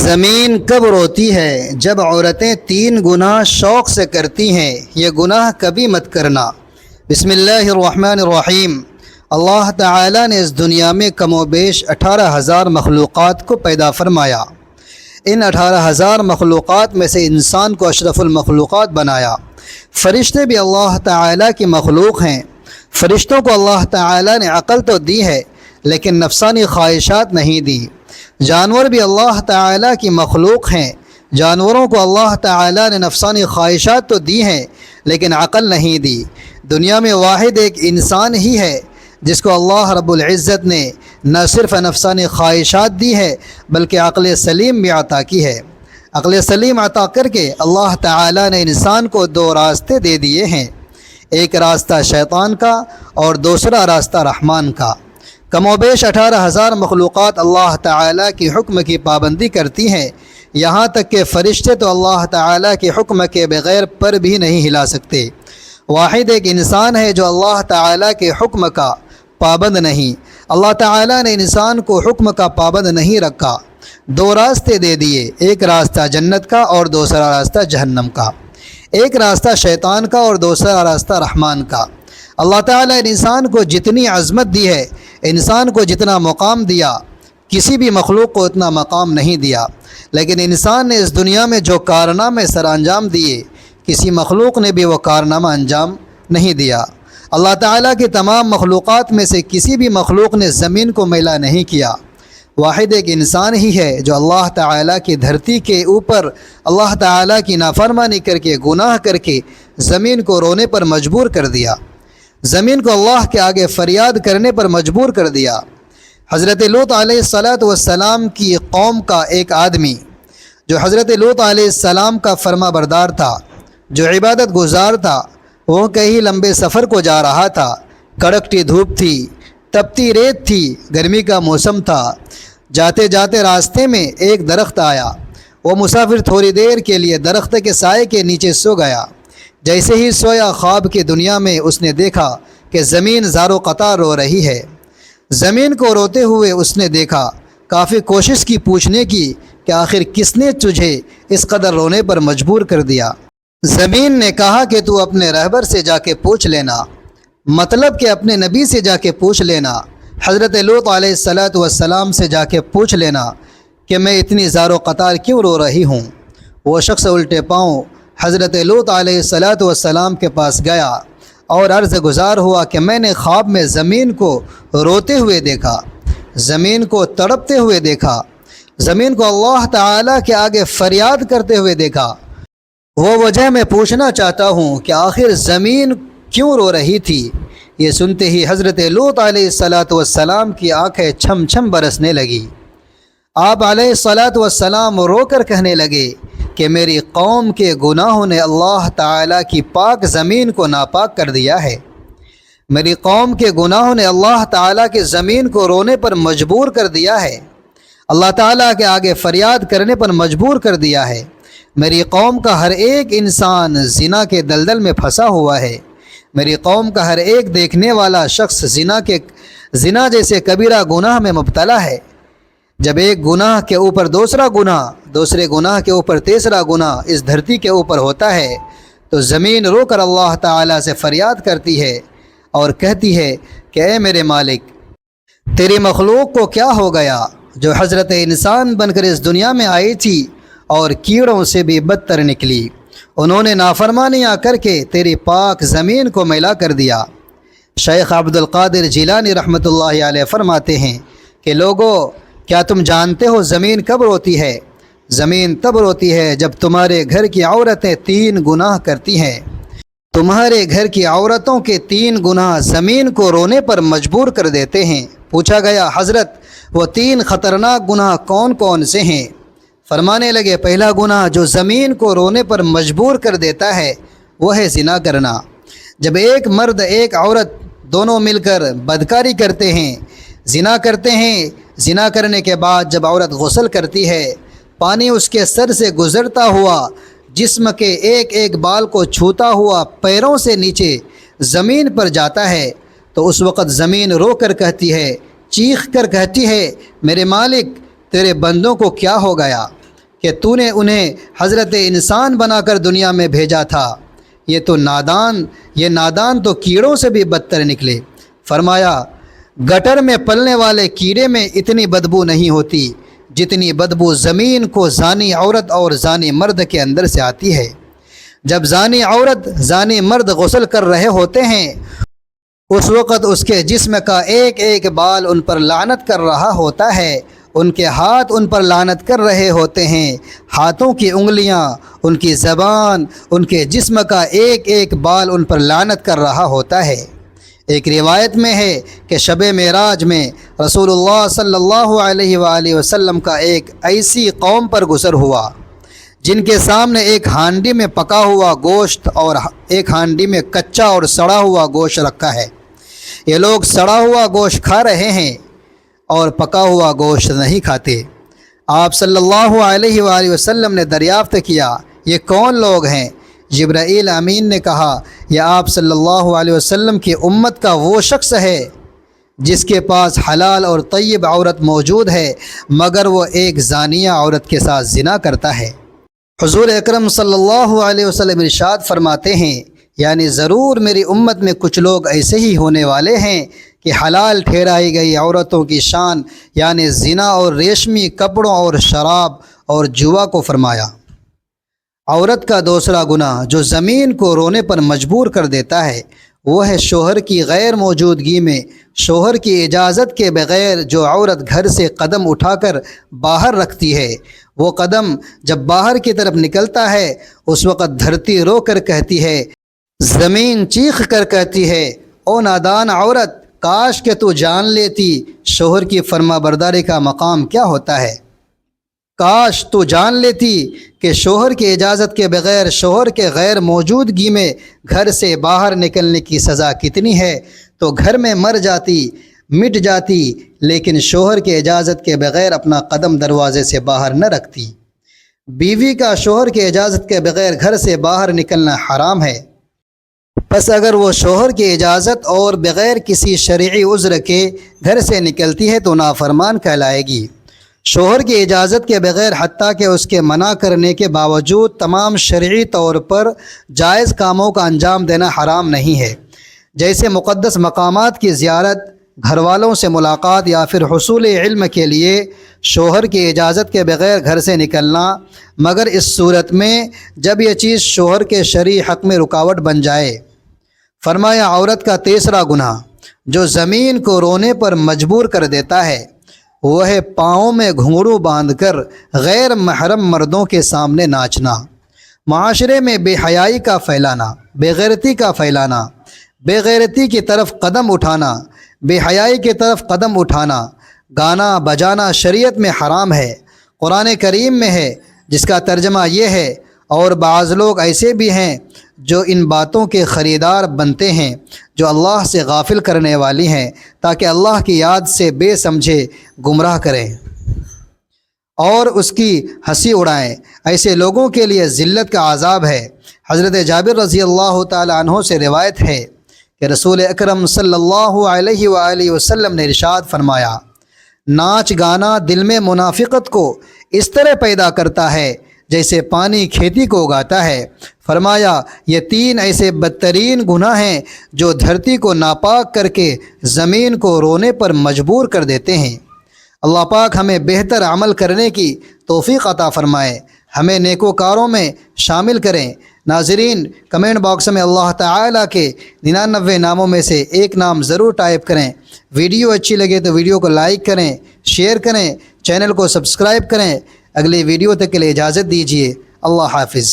زمین کب روتی ہے؟ جب عورتیں 3 گناہ شوق سے کرتی ہیں۔ یہ گناہ کبھی مت کرنا۔ بسم اللہ الرحمن الرحیم۔ اللہ تعالیٰ نے اس دنیا میں کم و بیش 18,000 مخلوقات کو پیدا فرمایا۔ ان 18,000 مخلوقات میں سے انسان کو اشرف المخلوقات بنایا۔ فرشتے بھی اللہ تعالیٰ کی مخلوق ہیں۔ فرشتوں کو اللہ تعالیٰ نے عقل تو دی ہے لیکن نفسانی خواہشات نہیں دی۔ جانور بھی اللہ تعالیٰ کی مخلوق ہیں۔ جانوروں کو اللہ تعالیٰ نے نفسانی خواہشات تو دی ہیں لیکن عقل نہیں دی۔ دنیا میں واحد ایک انسان ہی ہے جس کو اللہ رب العزت نے نہ صرف نفسانی خواہشات دی ہے بلکہ عقل سلیم بھی عطا کی ہے۔ عقل سلیم عطا کر کے اللہ تعالیٰ نے انسان کو 2 راستے دے دیے ہیں، ایک راستہ شیطان کا اور دوسرا راستہ رحمان کا۔ کم و بیش 18,000 مخلوقات اللہ تعالیٰ کی حکم کی پابندی کرتی ہیں، یہاں تک کہ فرشتے تو اللہ تعالیٰ کے حکم کے بغیر پر بھی نہیں ہلا سکتے۔ واحد ایک انسان ہے جو اللہ تعالیٰ کے حکم کا پابند نہیں۔ اللہ تعالیٰ نے انسان کو حکم کا پابند نہیں رکھا۔ 2 راستے دے دیے، ایک راستہ جنت کا اور دوسرا راستہ جہنم کا، ایک راستہ شیطان کا اور دوسرا راستہ رحمان کا۔ اللہ تعالیٰ نے انسان کو جتنی عظمت دی ہے، انسان کو جتنا مقام دیا، کسی بھی مخلوق کو اتنا مقام نہیں دیا، لیکن انسان نے اس دنیا میں جو کارنامے سر انجام دیے کسی مخلوق نے بھی وہ کارنامہ انجام نہیں دیا۔ اللہ تعالیٰ کی تمام مخلوقات میں سے کسی بھی مخلوق نے زمین کو میلا نہیں کیا۔ واحد ایک انسان ہی ہے جو اللہ تعالیٰ کی دھرتی کے اوپر اللہ تعالیٰ کی نافرمانی کر کے گناہ کر کے زمین کو رونے پر مجبور کر دیا، زمین کو اللہ کے آگے فریاد کرنے پر مجبور کر دیا۔ حضرت لوط علیہ السلام کی قوم کا ایک آدمی جو حضرت لوط علیہ السلام کا فرما بردار تھا، جو عبادت گزار تھا، وہ کہیں لمبے سفر کو جا رہا تھا۔ کڑکتی دھوپ تھی، تپتی ریت تھی، گرمی کا موسم تھا۔ جاتے جاتے راستے میں ایک درخت آیا۔ وہ مسافر تھوڑی دیر کے لیے درخت کے سائے کے نیچے سو گیا۔ جیسے ہی سویا خواب کی دنیا میں اس نے دیکھا کہ زمین زار و قطار رو رہی ہے۔ زمین کو روتے ہوئے اس نے دیکھا، کافی کوشش کی پوچھنے کی کہ آخر کس نے تجھے اس قدر رونے پر مجبور کر دیا۔ زمین نے کہا کہ تو اپنے رہبر سے جا کے پوچھ لینا، مطلب کہ اپنے نبی سے جا کے پوچھ لینا، حضرت لوط علیہ السلام سے جا کے پوچھ لینا کہ میں اتنی زار و قطار کیوں رو رہی ہوں۔ وہ شخص الٹے پاؤں حضرت لوط علیہ السلام کے پاس گیا اور عرض گزار ہوا کہ میں نے خواب میں زمین کو روتے ہوئے دیکھا، زمین کو تڑپتے ہوئے دیکھا، زمین کو اللہ تعالیٰ کے آگے فریاد کرتے ہوئے دیکھا۔ وہ وجہ میں پوچھنا چاہتا ہوں کہ آخر زمین کیوں رو رہی تھی۔ یہ سنتے ہی حضرت لوط علیہ السلام کی آنکھیں چھم چھم برسنے لگی۔ آپ علیہ السلام رو کر کہنے لگے کہ میری قوم کے گناہوں نے اللہ تعالیٰ کی پاک زمین کو ناپاک کر دیا ہے۔ میری قوم کے گناہوں نے اللہ تعالیٰ کی زمین کو رونے پر مجبور کر دیا ہے، اللہ تعالیٰ کے آگے فریاد کرنے پر مجبور کر دیا ہے۔ میری قوم کا ہر ایک انسان زنا کے دلدل میں پھنسا ہوا ہے۔ میری قوم کا ہر ایک دیکھنے والا شخص زنا جیسے کبیرہ گناہ میں مبتلا ہے۔ جب ایک گناہ کے اوپر دوسرا گناہ، دوسرے گناہ کے اوپر تیسرا گناہ اس دھرتی کے اوپر ہوتا ہے تو زمین رو کر اللہ تعالیٰ سے فریاد کرتی ہے اور کہتی ہے کہ اے میرے مالک، تیری مخلوق کو کیا ہو گیا جو حضرت انسان بن کر اس دنیا میں آئی تھی اور کیڑوں سے بھی بدتر نکلی۔ انہوں نے نافرمانیاں کر کے تیری پاک زمین کو میلا کر دیا۔ شیخ عبد القادر جیلانی رحمۃ اللہ علیہ فرماتے ہیں کہ لوگو، کیا تم جانتے ہو زمین کب روتی ہے؟ زمین تب روتی ہے جب تمہارے گھر کی عورتیں 3 گناہ کرتی ہیں۔ تمہارے گھر کی عورتوں کے 3 گناہ زمین کو رونے پر مجبور کر دیتے ہیں۔ پوچھا گیا حضرت وہ 3 خطرناک گناہ کون کون سے ہیں؟ فرمانے لگے پہلا گناہ جو زمین کو رونے پر مجبور کر دیتا ہے وہ ہے زنا کرنا۔ جب ایک مرد ایک عورت دونوں مل کر بدکاری کرتے ہیں، زنا کرتے ہیں، زنا کرنے کے بعد جب عورت غسل کرتی ہے، پانی اس کے سر سے گزرتا ہوا جسم کے ایک ایک بال کو چھوتا ہوا پیروں سے نیچے زمین پر جاتا ہے تو اس وقت زمین رو کر کہتی ہے، چیخ کر کہتی ہے، میرے مالک تیرے بندوں کو کیا ہو گیا؟ کہ تو نے انہیں حضرت انسان بنا کر دنیا میں بھیجا تھا، یہ نادان تو کیڑوں سے بھی بدتر نکلے۔ فرمایا گٹر میں پلنے والے کیڑے میں اتنی بدبو نہیں ہوتی جتنی بدبو زمین کو زانی عورت اور زانی مرد کے اندر سے آتی ہے۔ جب زانی عورت زانی مرد غسل کر رہے ہوتے ہیں اس وقت اس کے جسم کا ایک ایک بال ان پر لعنت کر رہا ہوتا ہے، ان کے ہاتھ ان پر لعنت کر رہے ہوتے ہیں، ہاتھوں کی انگلیاں، ان کی زبان، ان کے جسم کا ایک ایک بال ان پر لعنت کر رہا ہوتا ہے۔ ایک روایت میں ہے کہ شب معراج میں رسول اللہ صلی اللہ علیہ وآلہ وسلم کا ایک ایسی قوم پر گزر ہوا جن کے سامنے ایک ہانڈی میں پکا ہوا گوشت اور ایک ہانڈی میں کچا اور سڑا ہوا گوشت رکھا ہے۔ یہ لوگ سڑا ہوا گوشت کھا رہے ہیں اور پکا ہوا گوشت نہیں کھاتے۔ آپ صلی اللہ علیہ وآلہ وسلم نے دریافت کیا یہ کون لوگ ہیں؟ جبرائیل امین نے کہا یہ آپ صلی اللہ علیہ وسلم کی امت کا وہ شخص ہے جس کے پاس حلال اور طیب عورت موجود ہے مگر وہ ایک زانیہ عورت کے ساتھ زنا کرتا ہے۔ حضور اکرم صلی اللہ علیہ وسلم ارشاد فرماتے ہیں یعنی ضرور میری امت میں کچھ لوگ ایسے ہی ہونے والے ہیں کہ حلال ٹھہرائی گئی عورتوں کی شان یعنی زنا اور ریشمی کپڑوں اور شراب اور جوا کو فرمایا۔ عورت کا دوسرا گناہ جو زمین کو رونے پر مجبور کر دیتا ہے وہ ہے شوہر کی غیر موجودگی میں شوہر کی اجازت کے بغیر جو عورت گھر سے قدم اٹھا کر باہر رکھتی ہے، وہ قدم جب باہر کی طرف نکلتا ہے اس وقت دھرتی رو کر کہتی ہے، زمین چیخ کر کہتی ہے، او نادان عورت کاش کہ تو جان لیتی شوہر کی فرما برداری کا مقام کیا ہوتا ہے، کاش تو جان لیتی کہ شوہر کی اجازت کے بغیر شوہر کے غیر موجودگی میں گھر سے باہر نکلنے کی سزا کتنی ہے تو گھر میں مر جاتی مٹ جاتی لیکن شوہر کی اجازت کے بغیر اپنا قدم دروازے سے باہر نہ رکھتی۔ بیوی کا شوہر کی اجازت کے بغیر گھر سے باہر نکلنا حرام ہے، پس اگر وہ شوہر کی اجازت اور بغیر کسی شرعی عذر کے گھر سے نکلتی ہے تو نافرمان کہلائے گی۔ شوہر کی اجازت کے بغیر حتیٰ کہ اس کے منع کرنے کے باوجود تمام شرعی طور پر جائز کاموں کا انجام دینا حرام نہیں ہے، جیسے مقدس مقامات کی زیارت، گھر والوں سے ملاقات یا پھر حصول علم کے لیے شوہر کی اجازت کے بغیر گھر سے نکلنا، مگر اس صورت میں جب یہ چیز شوہر کے شرعی حق میں رکاوٹ بن جائے۔ فرمایا عورت کا تیسرا گناہ جو زمین کو رونے پر مجبور کر دیتا ہے وہ ہے پاؤں میں گھنگرو باندھ کر غیر محرم مردوں کے سامنے ناچنا، معاشرے میں بے حیائی کا پھیلانا، بے غیرتی کا پھیلانا، بے غیرتی کی طرف قدم اٹھانا، بے حیائی کی طرف قدم اٹھانا، گانا بجانا شریعت میں حرام ہے، قرآن کریم میں ہے جس کا ترجمہ یہ ہے، اور بعض لوگ ایسے بھی ہیں جو ان باتوں کے خریدار بنتے ہیں جو اللہ سے غافل کرنے والی ہیں تاکہ اللہ کی یاد سے بے سمجھے گمراہ کریں اور اس کی ہنسی اڑائیں۔ ایسے لوگوں کے لیے ذلت کا عذاب ہے۔ حضرت جابر رضی اللہ تعالی عنہ سے روایت ہے کہ رسول اکرم صلی اللہ علیہ وآلہ وسلم نے ارشاد فرمایا، ناچ گانا دل میں منافقت کو اس طرح پیدا کرتا ہے جیسے پانی کھیتی کو اگاتا ہے۔ فرمایا یہ تین ایسے بدترین گناہ ہیں جو دھرتی کو ناپاک کر کے زمین کو رونے پر مجبور کر دیتے ہیں۔ اللہ پاک ہمیں بہتر عمل کرنے کی توفیق عطا فرمائے، ہمیں نیکوکاروں میں شامل کریں۔ ناظرین کمنٹ باکس میں اللہ تعالیٰ کے 99 ناموں میں سے ایک نام ضرور ٹائپ کریں۔ ویڈیو اچھی لگے تو ویڈیو کو لائک کریں، شیئر کریں، چینل کو سبسکرائب کریں۔ اگلی ویڈیو تک کے لیے اجازت دیجیے۔ اللہ حافظ۔